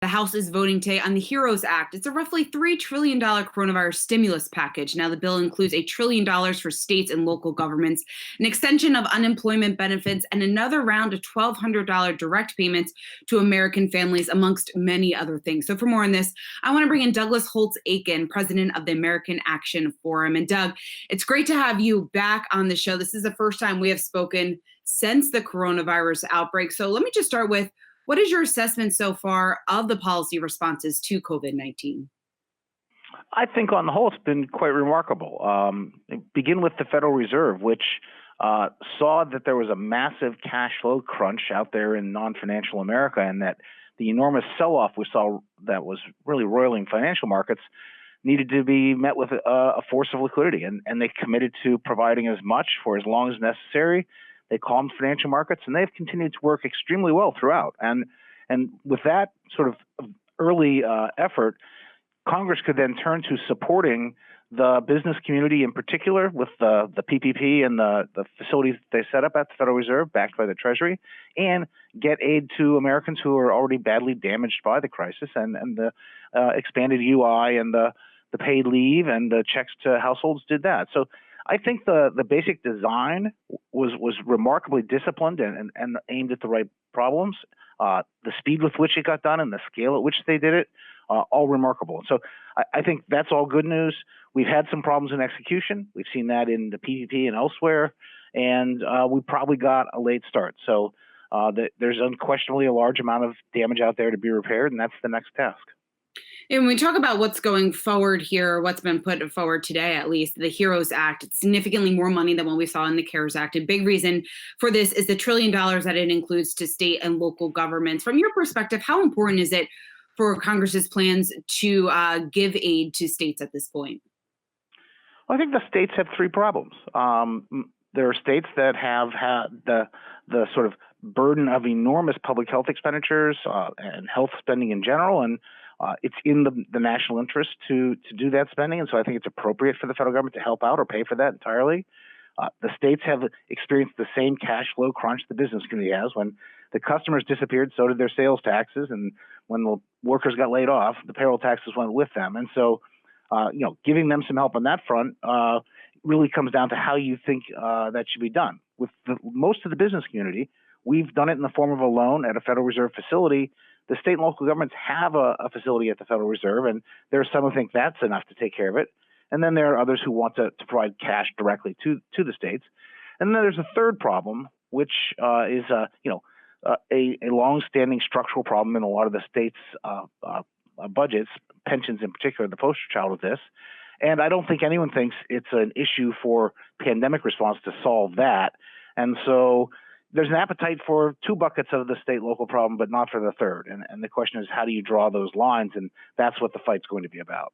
The House is voting today on the HEROES Act. It's a roughly $3 trillion coronavirus stimulus package. Now, the bill includes $1 trillion for states and local governments, an extension of unemployment benefits, and another round of $1,200 direct payments to American families, amongst many other things. So for more on this, I want to bring in Douglas Holtz-Eakin, president of the American Action Forum. And Doug, it's great to have you back on the show. This is the first time we have spoken since the coronavirus outbreak. So let me just start with, what is your assessment so far of the policy responses to COVID-19? I think on the whole, it's been quite remarkable. Begin with the Federal Reserve, which saw that there was a massive cash flow crunch out there in non-financial America, and that the enormous sell-off we saw that was really roiling financial markets needed to be met with a force of liquidity. And they committed to providing as much for as long as necessary. They calmed financial markets, and they've continued to work extremely well throughout. And with that sort of early effort, Congress could then turn to supporting the business community in particular with the PPP and the facilities they set up at the Federal Reserve, backed by the Treasury, and get aid to Americans who are already badly damaged by the crisis, and the expanded UI and the paid leave and the checks to households did that. So I think the basic design was remarkably disciplined and aimed at the right problems. The speed with which it got done and the scale at which they did it, all remarkable. So I think that's all good news. We've had some problems in execution. We've seen that in the PPP and elsewhere, and we probably got a late start. So there's unquestionably a large amount of damage out there to be repaired, and that's the next task. And when we talk about what's going forward here, what's been put forward today, at least, the HEROES Act, it's significantly more money than what we saw in the CARES Act. A big reason for this is the $1 trillion that it includes to state and local governments. From your perspective, how important is it for Congress's plans to give aid to states at this point? Well, I think the states have three problems. There are states that have had the sort of burden of enormous public health expenditures and health spending in general, and it's in the national interest to do that spending, and so I think it's appropriate for the federal government to help out or pay for that entirely. The states have experienced the same cash flow crunch the business community has. When the customers disappeared, so did their sales taxes, and when the workers got laid off, the payroll taxes went with them. And so, giving them some help on that front really comes down to how you think that should be done. With most of the business community, we've done it in the form of a loan at a Federal Reserve facility. The state and local governments have a facility at the Federal Reserve, and there are some who think that's enough to take care of it. And then there are others who want to provide cash directly to the states. And then there's a third problem, which is a long-standing structural problem in a lot of the states' budgets, pensions in particular, the poster child of this. And I don't think anyone thinks it's an issue for pandemic response to solve that. And so there's an appetite for two buckets of the state-local problem, but not for the third. And the question is, how do you draw those lines? And that's what the fight's going to be about.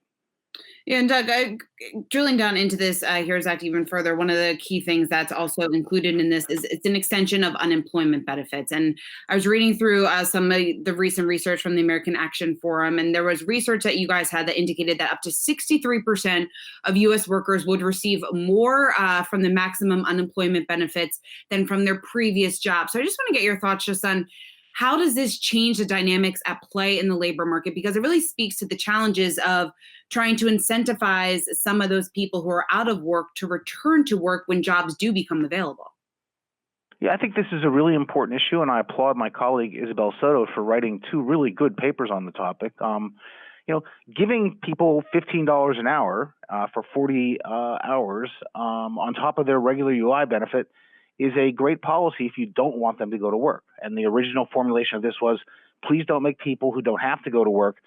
Yeah, and Doug, drilling down into this HEROES Act even further, one of the key things that's also included in this is it's an extension of unemployment benefits. And I was reading through some of the recent research from the American Action Forum, and there was research that you guys had that indicated that up to 63% of U.S. workers would receive more from the maximum unemployment benefits than from their previous job. So I just want to get your thoughts just on, how does this change the dynamics at play in the labor market? Because it really speaks to the challenges of trying to incentivize some of those people who are out of work to return to work when jobs do become available. Yeah, I think this is a really important issue, and I applaud my colleague Isabel Soto for writing two really good papers on the topic. Giving people $15 an hour for 40 hours on top of their regular UI benefit is a great policy if you don't want them to go to work. And the original formulation of this was, please don't make people who don't have to go to work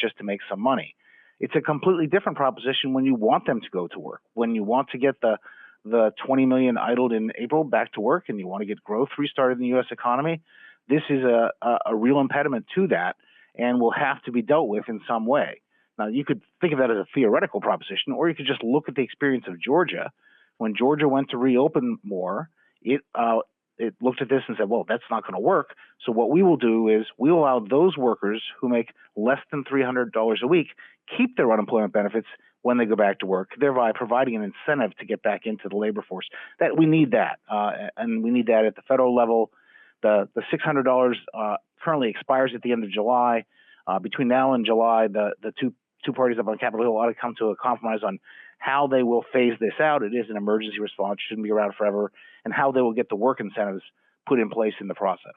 just to make some money. It's a completely different proposition when you want them to go to work, when you want to get the 20 million idled in April back to work and you want to get growth restarted in the U.S. economy. This is a real impediment to that and will have to be dealt with in some way. Now, you could think of that as a theoretical proposition, or you could just look at the experience of Georgia. When Georgia went to reopen more, it looked at this and said, well, that's not going to work. So what we will do is we will allow those workers who make less than $300 a week keep their unemployment benefits when they go back to work, thereby providing an incentive to get back into the labor force. That we need that, and we need that at the federal level. The $600 currently expires at the end of July. Between now and July, the two parties up on Capitol Hill ought to come to a compromise on how they will phase this out. It is an emergency response, shouldn't be around forever, and how they will get the work incentives put in place in the process.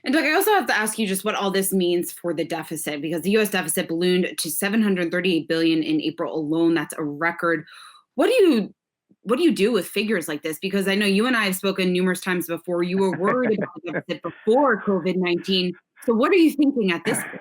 And Doug, I also have to ask you just what all this means for the deficit, because the U.S. deficit ballooned to $738 billion in April alone. That's a record. What do you do with figures like this? Because I know you and I have spoken numerous times before. You were worried about the deficit before COVID-19. So what are you thinking at this point?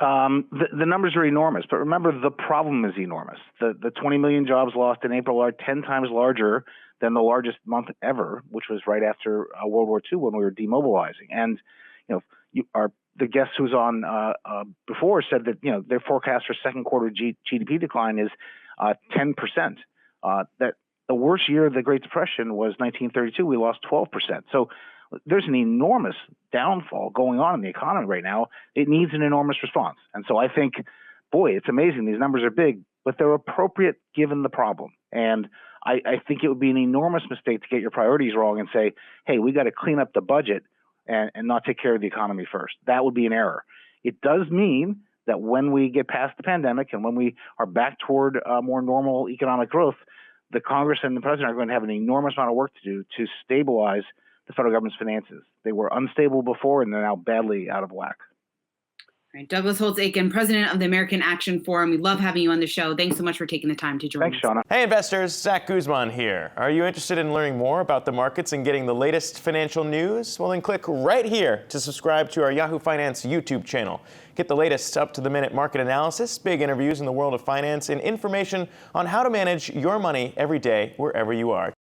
The numbers are enormous, but remember, the problem is enormous. The 20 million jobs lost in April are 10 times larger than the largest month ever, which was right after World War II when we were demobilizing. And the guest who's on before said that their forecast for second quarter GDP decline is 10%. That the worst year of the Great Depression was 1932. We lost 12%. So there's an enormous downfall going on in the economy right now. It needs an enormous response. And so I think, boy, it's amazing. These numbers are big, but they're appropriate given the problem. And I think it would be an enormous mistake to get your priorities wrong and say, hey, we got to clean up the budget and not take care of the economy first. That would be an error. It does mean that when we get past the pandemic and when we are back toward more normal economic growth, the Congress and the president are going to have an enormous amount of work to do to stabilize the federal government's finances. They were unstable before, and they're now badly out of whack. All right, Douglas Holtz-Eakin, president of the American Action Forum. We love having you on the show. Thanks so much for taking the time to join us. Thanks, Seana. Hey, investors. Zach Guzman here. Are you interested in learning more about the markets and getting the latest financial news? Well, then click right here to subscribe to our Yahoo Finance YouTube channel. Get the latest up-to-the-minute market analysis, big interviews in the world of finance, and information on how to manage your money every day wherever you are.